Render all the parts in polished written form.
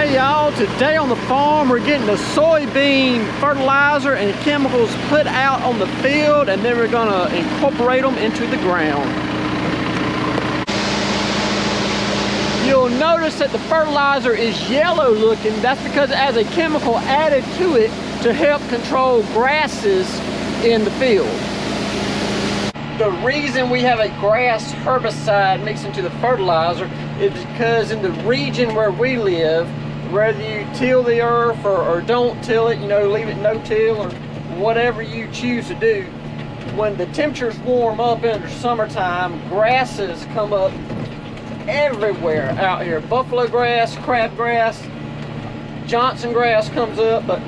Hey y'all, today on the farm we're getting the soybean fertilizer and chemicals put out on the field, and then we're gonna incorporate them into the ground. You'll notice that the fertilizer is yellow looking. That's because it has a chemical added to it to help control grasses in the field. The reason we have a grass herbicide mixed into the fertilizer is because in the region where we live, whether you till the earth or don't till it, leave it no-till or whatever you choose to do, when the temperatures warm up in the summertime, grasses come up everywhere out here. Buffalo grass, crabgrass, Johnson grass comes up, but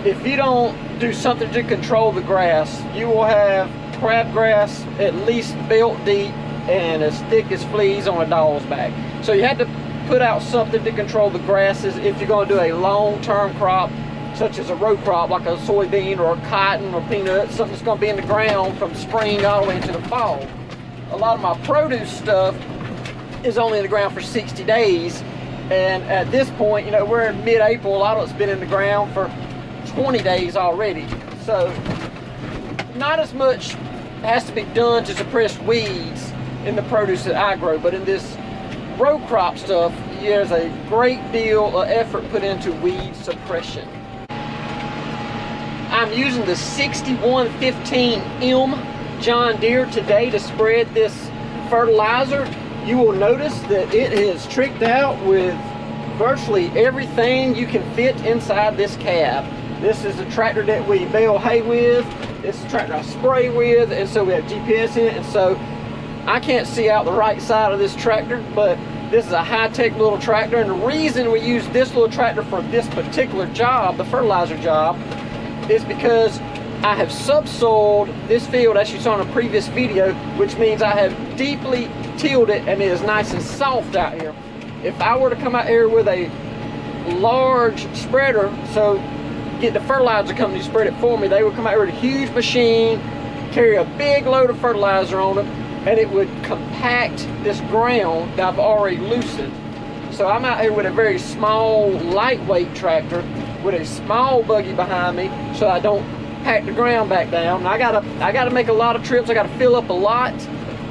if you don't do something to control the grass, you will have crabgrass at least belt deep and as thick as fleas on a dog's back. So you have to put out something to control the grasses if you're going to do a long-term crop, such as a row crop like a soybean or a cotton or peanut, something that's going to be in the ground from spring all the way into the fall. A lot of my produce stuff is only in the ground for 60 days, and at this point, we're in mid-April, a lot of it's been in the ground for 20 days already. So not as much has to be done to suppress weeds in the produce that I grow, but in this row crop stuff, there's a great deal of effort put into weed suppression. I'm using the 6115M John Deere today to spread this fertilizer. You will notice that it is tricked out with virtually everything you can fit inside this cab. This is the tractor that we bale hay with. This is the tractor I spray with, and so we have GPS in it, and so I can't see out the right side of this tractor, but this is a high-tech little tractor, and the reason we use this little tractor for this particular job, the fertilizer job, is because I have subsoiled this field, as you saw in a previous video, which means I have deeply tilled it and it is nice and soft out here. If I were to come out here with a large spreader, so get the fertilizer company to spread it for me, they would come out here with a huge machine, carry a big load of fertilizer on them, and it would compact this ground that I've already loosened. So I'm out here with a very small, lightweight tractor with a small buggy behind me, so I don't pack the ground back down. And I gotta make a lot of trips. I gotta fill up a lot,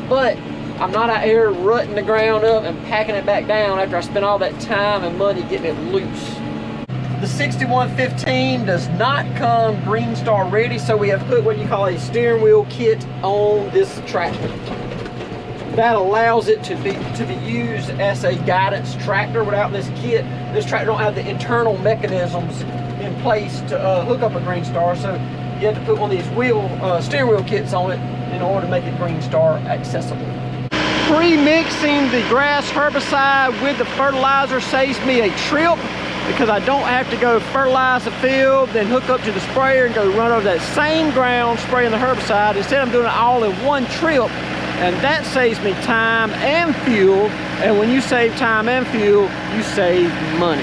but I'm not out here rutting the ground up and packing it back down after I spent all that time and money getting it loose. The 6115 does not come Green Star ready, so we have put what you call a steering wheel kit on this tractor. That allows it to be used as a guidance tractor. Without this kit, this tractor don't have the internal mechanisms in place to hook up a Green Star, so you have to put one of these steering wheel kits on it in order to make it Green Star accessible. Pre-mixing the grass herbicide with the fertilizer saves me a trip, because I don't have to go fertilize the field, then hook up to the sprayer and go run over that same ground spraying the herbicide. Instead, I'm doing it all in one trip, and that saves me time and fuel. And when you save time and fuel, you save money.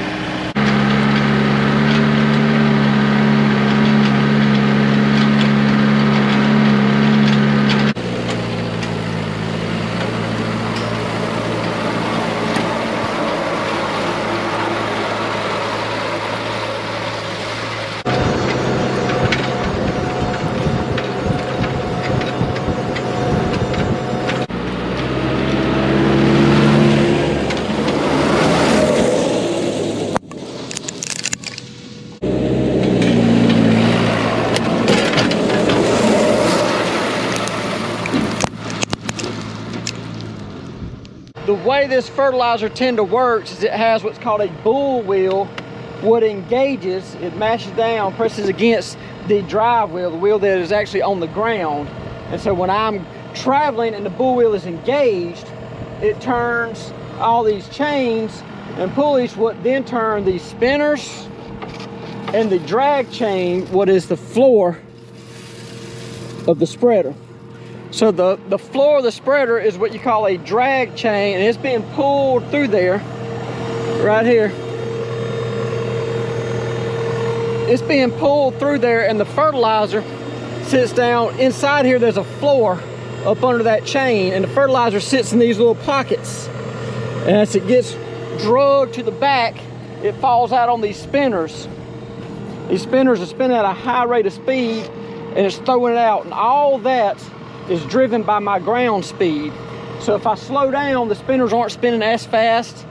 The way this fertilizer tender works is it has what's called a bull wheel. What engages, it mashes down, presses against the drive wheel, the wheel that is actually on the ground. And so when I'm traveling and the bull wheel is engaged, it turns all these chains and pulleys, what then turn these spinners and the drag chain, what is the floor of the spreader. So the floor of the spreader is what you call a drag chain, and it's being pulled through there, right here. It's being pulled through there, and the fertilizer sits down. Inside here, there's a floor up under that chain, and the fertilizer sits in these little pockets. And as it gets drugged to the back, it falls out on these spinners. These spinners are spinning at a high rate of speed, and it's throwing it out, and all that is driven by my ground speed. So if I slow down, the spinners aren't spinning as fast,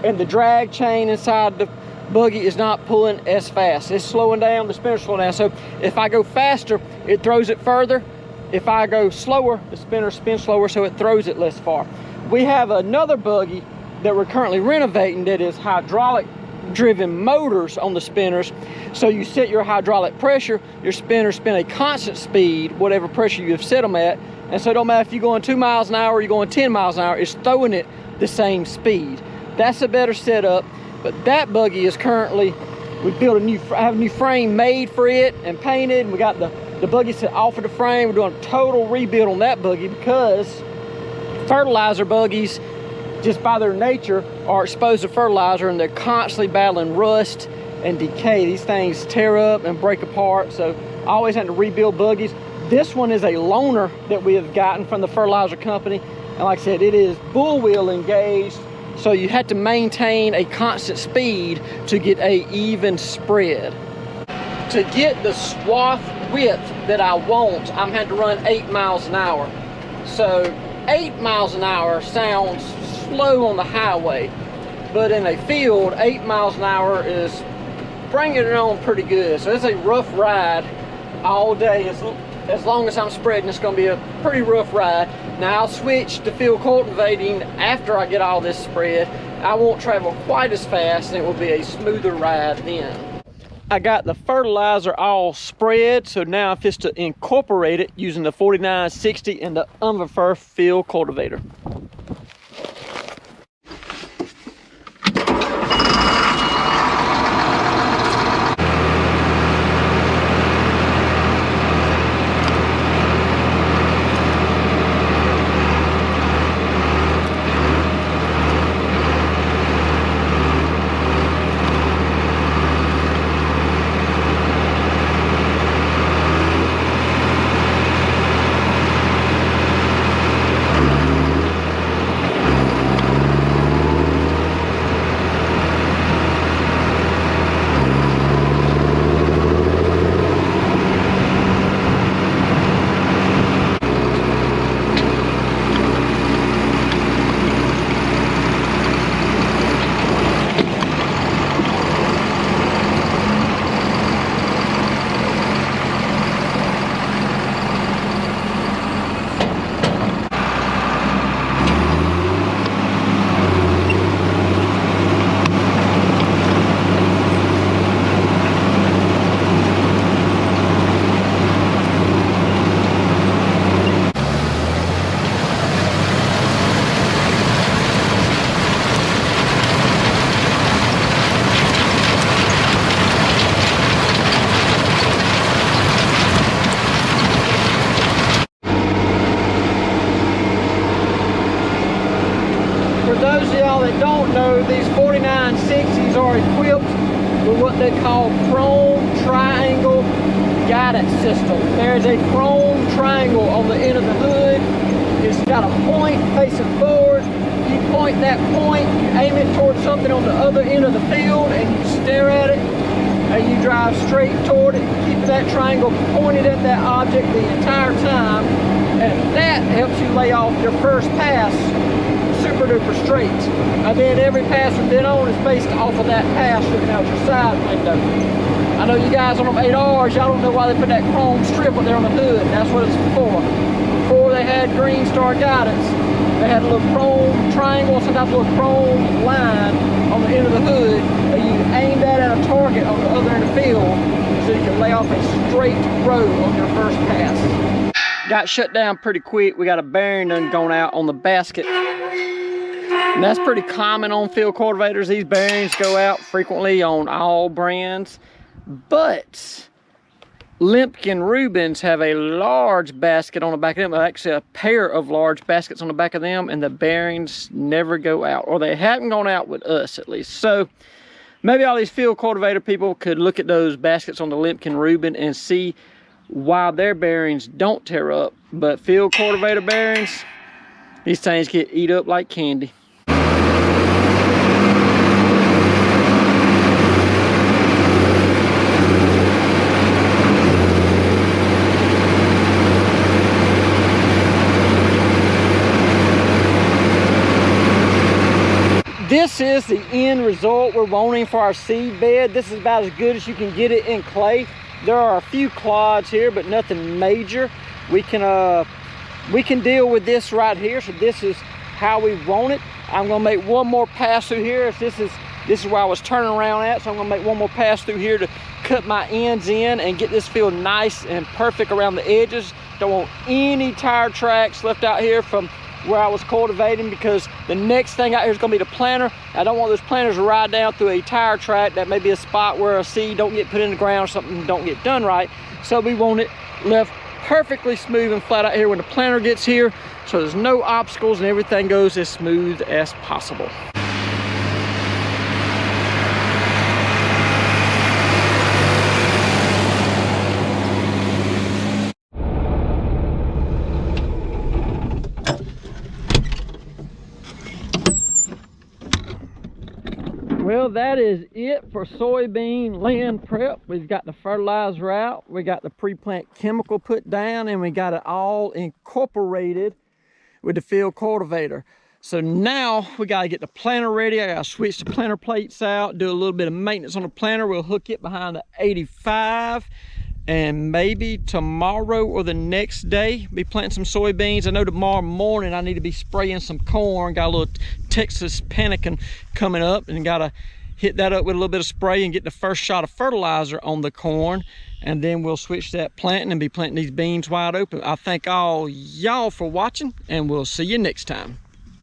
and the drag chain inside the buggy is not pulling as fast. It's slowing down, the spinner's slowing down. So if I go faster, it throws it further. If I go slower, the spinner spins slower, so it throws it less far. We have another buggy that we're currently renovating that is hydraulic driven motors on the spinners. So you set your hydraulic pressure, your spinners spin a constant speed, whatever pressure you have set them at. And so it don't matter if you're going 2 miles an hour or you're going 10 miles an hour, it's throwing it the same speed. That's a better setup. But that buggy is currently, we built I have a new frame made for it and painted, and we got the buggy set off of the frame. We're doing a total rebuild on that buggy because fertilizer buggies, just by their nature, are exposed to fertilizer, and they're constantly battling rust and decay. These things tear up and break apart, so I always had to rebuild buggies. This one is a loaner that we have gotten from the fertilizer company, and like I said, it is bull wheel engaged, so you have to maintain a constant speed to get a even spread. To get the swath width that I want, I'm had to run 8 miles an hour. So 8 miles an hour sounds slow on the highway, but in a field, 8 miles an hour is bringing it on pretty good. So it's a rough ride all day. As long as I'm spreading, it's going to be a pretty rough ride. Now I'll switch to field cultivating after I get all this spread. I won't travel quite as fast, and it will be a smoother ride then. I got the fertilizer all spread, so now I'm just to incorporate it using the 4960 and the Umverfer field cultivator. That don't know, these 4960s are equipped with what they call chrome triangle guidance system. There's a chrome triangle on the end of the hood. It's got a point facing forward. You point that point, you aim it towards something on the other end of the field, and you stare at it, and you drive straight toward it, keeping that triangle pointed at that object the entire time, and that helps you lay off your first pass super duper straight. And then every pass from then on is based off of that pass looking out your side window. I know you guys on them 8Rs, y'all don't know why they put that chrome strip up there on the hood. That's what it's for. Before they had Green Star guidance, they had a little chrome triangle, sometimes a little chrome line on the end of the hood that you aim that at a target on the other end of the field so you can lay off a straight road on your first pass. Got shut down pretty quick. We got a bearing done gone out on the basket. And that's pretty common on field cultivators. These bearings go out frequently on all brands. But Limpkin Rubens have a large basket on the back of them. Actually, a pair of large baskets on the back of them, and the bearings never go out. Or they haven't gone out with us, at least. So maybe all these field cultivator people could look at those baskets on the Limpkin Ruben and see why their bearings don't tear up. But field cultivator bearings, these things get eat up like candy. This is the end result we're wanting for our seed bed. This is about as good as you can get it in clay. There are a few clods here, but nothing major. We can deal with this right here. So this is how we want it. I'm gonna make one more pass through here. This is where I was turning around at, so I'm gonna make one more pass through here to cut my ends in and get this field nice and perfect around the edges. Don't want any tire tracks left out here from where I was cultivating, because the next thing out here is gonna be the planter. I don't want those planters to ride down through a tire track. That may be a spot where a seed don't get put in the ground, something don't get done right. So we want it left perfectly smooth and flat out here when the planter gets here, so there's no obstacles and everything goes as smooth as possible. Well, that is it for soybean land prep. We've got the fertilizer out, we got the pre-plant chemical put down, and we got it all incorporated with the field cultivator. So now we gotta get the planter ready. I gotta switch the planter plates out, do a little bit of maintenance on the planter. We'll hook it behind the 85, and maybe tomorrow or the next day be planting some soybeans. I know tomorrow morning I need to be spraying some corn. Got a little Texas panicking coming up, and gotta hit that up with a little bit of spray and get the first shot of fertilizer on the corn, and then we'll switch that planting and be planting these beans wide open. I thank all y'all for watching, and we'll see you next time.